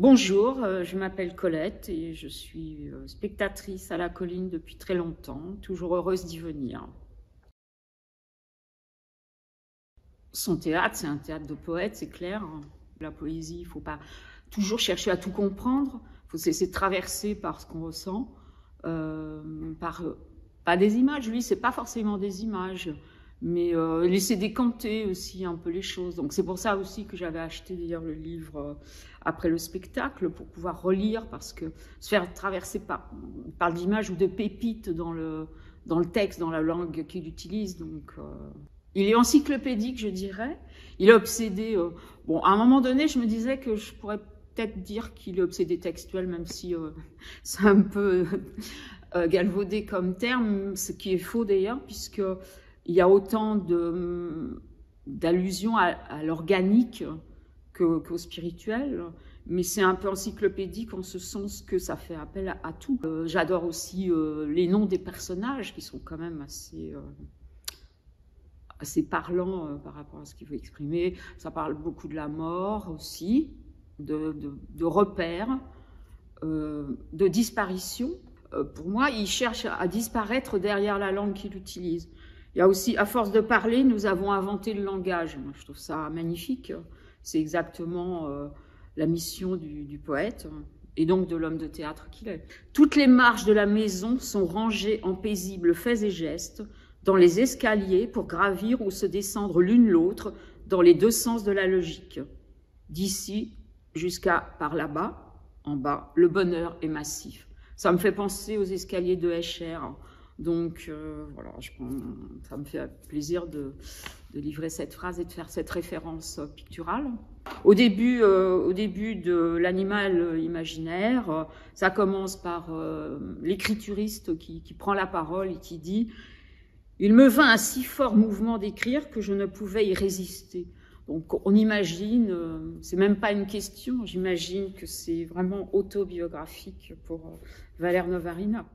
Bonjour, je m'appelle Colette et je suis spectatrice à la Colline depuis très longtemps, toujours heureuse d'y venir. Son théâtre, c'est un théâtre de poète, c'est clair. La poésie, il ne faut pas toujours chercher à tout comprendre, il faut se laisser traverser par ce qu'on ressent, pas des images, lui, c'est pas forcément des images, mais laisser décanter aussi un peu les choses. Donc c'est pour ça aussi que j'avais acheté d'ailleurs le livre après le spectacle, pour pouvoir relire, parce que se faire traverser par d'images ou de pépites dans le texte, dans la langue qu'il utilise. Donc il est encyclopédique, je dirais. Il est obsédé. Bon, à un moment donné, je me disais que je pourrais peut-être dire qu'il est obsédé textuel, même si c'est un peu galvaudé comme terme, ce qui est faux d'ailleurs, puisque il y a autant d'allusions à l'organique qu'au spirituel, mais c'est un peu encyclopédique en ce sens que ça fait appel à tout. J'adore aussi les noms des personnages qui sont quand même assez parlants par rapport à ce qu'il veut exprimer. Ça parle beaucoup de la mort aussi, de repères, de disparition. Pour moi, il cherche à disparaître derrière la langue qu'il utilise. Il y a aussi, à force de parler, nous avons inventé le langage. Moi, je trouve ça magnifique. C'est exactement la mission du poète et donc de l'homme de théâtre qu'il est. Toutes les marches de la maison sont rangées en paisibles faits et gestes dans les escaliers pour gravir ou se descendre l'une l'autre dans les deux sens de la logique. D'ici jusqu'à par là-bas, en bas, le bonheur est massif. Ça me fait penser aux escaliers de Escher. Donc voilà, ça me fait plaisir de livrer cette phrase et de faire cette référence picturale. Au début de l'animal imaginaire, ça commence par l'écrituriste qui prend la parole et qui dit « Il me vint un si fort mouvement d'écrire que je ne pouvais y résister ». Donc on imagine, c'est même pas une question, j'imagine que c'est vraiment autobiographique pour Valère Novarina.